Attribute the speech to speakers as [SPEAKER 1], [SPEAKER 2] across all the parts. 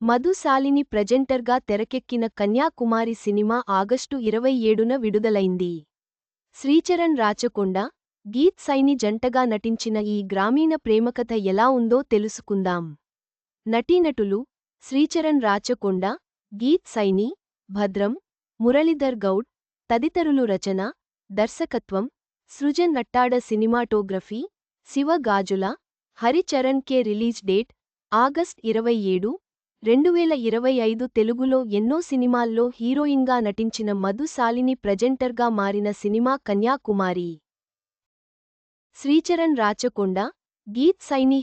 [SPEAKER 1] మధుశాలిని ప్రెజెంటర్గా తెరకెక్కిన Kanyakumari cinema August 27న విడుదలైంది. శ్రీచరణ్ రాచకొండ, గీత్ సైని జంటగా నటించిన ఈ గ్రామీణ ప్రేమకథ ఎలా ఉందో తెలుసుకుందాం. నటీనటులు: శ్రీచరణ్ రాచకొండ, గీత్ సైని, భద్రం, మురళీధర్ గౌడ్ తదితరులు. రచన, దర్శకత్వం: Srujan Attada. Cinematography: Siva Gajula. Haricharan K. Release date: August 27, 2025. తెలుగులో ఎన్నో సినిమాల్లో హీరోయిన్గా నటించిన మధుశాలిని ప్రెజెంటర్గా మారిన సినిమా కన్యాకుమారి. శ్రీచరణ్ రాచకొండ, గీత్ సైని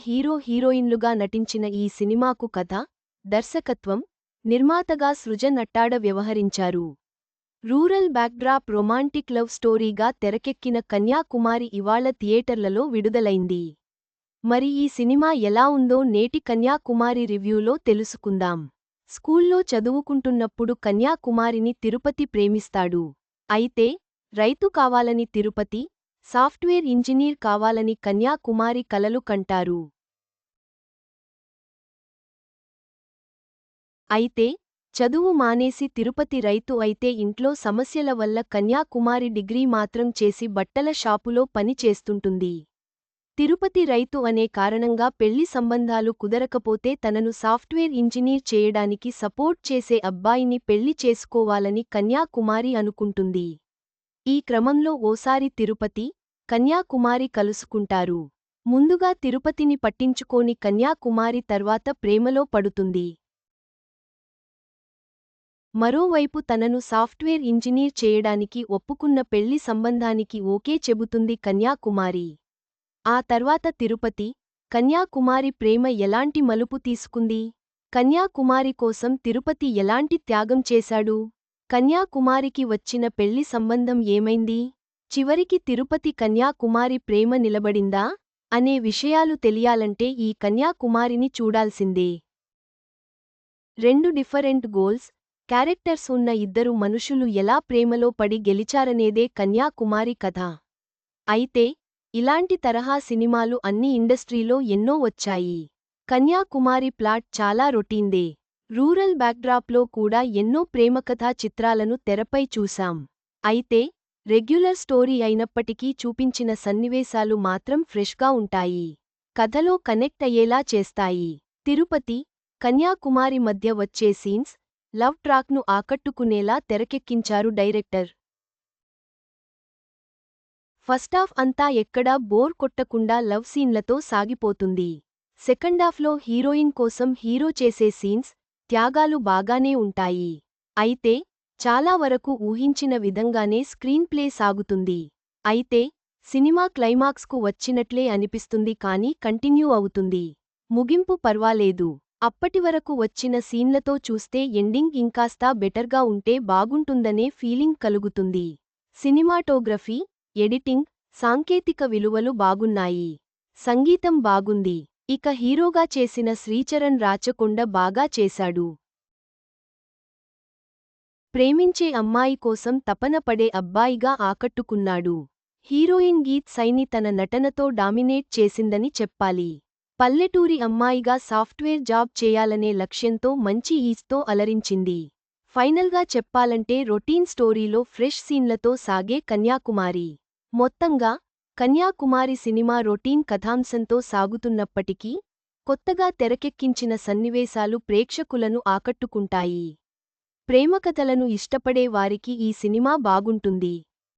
[SPEAKER 1] హీరోయిన్లుగా నటించిన ఈ సినిమాకు కథ, దర్శకత్వం, నిర్మాతగా సృజన్ అట్టాడ వ్యవహరించారు. రూరల్ బ్యాక్డ్రాప్ రొమాంటిక్ లవ్ స్టోరీగా తెరకెక్కిన కన్యాకుమారి ఇవాళ థియేటర్లలో విడుదలైంది. మరి ఈ సినిమా ఎలా ఉందో నేటి కన్యాకుమారి రివ్యూలో తెలుసుకుందాం. స్కూల్లో చదువుకుంటున్నప్పుడు కన్యాకుమారిని తిరుపతి ప్రేమిస్తాడు. అయితే రైతు కావాలని తిరుపతి, సాఫ్ట్వేర్ ఇంజనీర్ కావాలని కన్యాకుమారి కలలు కంటారు. అయితే చదువు మానేసి తిరుపతి రైతు అయితే ఇంట్లో సమస్యల వల్ల కన్యాకుమారి డిగ్రీ మాత్రం చేసి బట్టల షాపులో పని చేస్తుంటుంది. తిరుపతి రైతు అనే కారణంగా పెళ్లి సంబంధాలు కుదరకపోతే తనను సాఫ్ట్వేర్ ఇంజనీర్ చేయడానికి సపోర్ట్ చేసే అబ్బాయిని పెళ్లి చేసుకోవాలని కన్యాకుమారి అనుకుంటుంది. ఈ క్రమంలో ఓసారి తిరుపతి, కన్యాకుమారి కలుసుకుంటారు. ముందుగా తిరుపతిని పట్టించుకోని కన్యాకుమారి తర్వాత ప్రేమలో పడుతుంది. మరోవైపు తనను సాఫ్ట్వేర్ ఇంజనీర్ చేయడానికి ఒప్పుకున్న పెళ్లి సంబంధానికి ఓకే చెబుతుంది కన్యాకుమారి. ఆ తర్వాత తిరుపతి, కన్యాకుమారి ప్రేమ ఎలాంటి మలుపు తీసుకుంది? కన్యాకుమారి కోసం తిరుపతి ఎలాంటి త్యాగం చేశాడు? కన్యాకుమారికి వచ్చిన పెళ్లి సంబంధం ఏమైంది? చివరికి తిరుపతి కన్యాకుమారి ప్రేమ నిలబడిందా? అనే విషయాలు తెలియాలంటే ఈ కన్యాకుమారిని చూడాల్సిందే. రెండు డిఫరెంట్ గోల్స్, క్యారెక్టర్స్ ఉన్న ఇద్దరు మనుషులు ఎలా ప్రేమలో పడి గెలిచారనేదే కన్యాకుమారి కథ. అయితే ఇలాంటి తరహా సినిమాలు అన్ని ఇండస్ట్రీలో ఎన్నో వచ్చాయి. కన్యాకుమారి ప్లాట్ చాలా రొటీన్దే. రూరల్ బ్యాక్డ్రాప్లో కూడా ఎన్నో ప్రేమకథా చిత్రాలను తెరపై చూశాం. అయితే రెగ్యులర్ స్టోరీ అయినప్పటికీ చూపించిన సన్నివేశాలు మాత్రం ఫ్రెష్గా ఉంటాయి. కథలో కనెక్ట్ అయ్యేలా చేస్తాయి. తిరుపతి, కన్యాకుమారి మధ్య వచ్చే సీన్స్, లవ్ ట్రాక్ను ఆకట్టుకునేలా తెరకెక్కించారు డైరెక్టర్. ఫస్టాఫ్ అంతా ఎక్కడా బోర్ కొట్టకుండా లవ్ సీన్లతో సాగిపోతుంది. సెకండాఫ్లో హీరోయిన్ కోసం హీరో చేసే సీన్స్, త్యాగాలు బాగానే ఉంటాయి. అయితే చాలా వరకు ఊహించిన విధంగానే స్క్రీన్ ప్లే సాగుతుంది. అయితే సినిమా క్లైమాక్స్కు వచ్చినట్లే అనిపిస్తుంది కానీ కంటిన్యూ అవుతుంది. ముగింపు పర్వాలేదు. అప్పటివరకు వచ్చిన సీన్లతో చూస్తే ఎండింగ్ ఇంకాస్తా బెటర్గా ఉంటే బాగుంటుందనే ఫీలింగ్ కలుగుతుంది. సినిమాటోగ్రఫీ, ఎడిటింగ్, సాంకేతిక విలువలు బాగున్నాయి. సంగీతం బాగుంది. ఇక హీరోగా చేసిన శ్రీచరణ్ రాచకొండ బాగా చేశాడు. ప్రేమించే అమ్మాయి కోసం తపన పడే అబ్బాయిగా ఆకట్టుకున్నాడు. హీరోయిన్ గీత్ సైని తన నటనతో డామినేట్ చేసిందని చెప్పాలి. పల్లెటూరి అమ్మాయిగా సాఫ్ట్వేర్ జాబ్ చేయాలనే లక్ష్యంతో మంచి ఈజ్తో అలరించింది. ఫైనల్గా చెప్పాలంటే రొటీన్ స్టోరీలో ఫ్రెష్ సీన్లతో సాగే కన్యాకుమారి. మొత్తంగా కన్యాకుమారి సినిమా రొటీన్ కథాంశంతో సాగుతున్నప్పటికీ కొత్తగా తెరకెక్కించిన సన్నివేశాలు ప్రేక్షకులను ఆకట్టుకుంటాయి. ప్రేమకథలను ఇష్టపడే వారికి ఈ సినిమా బాగుంటుంది.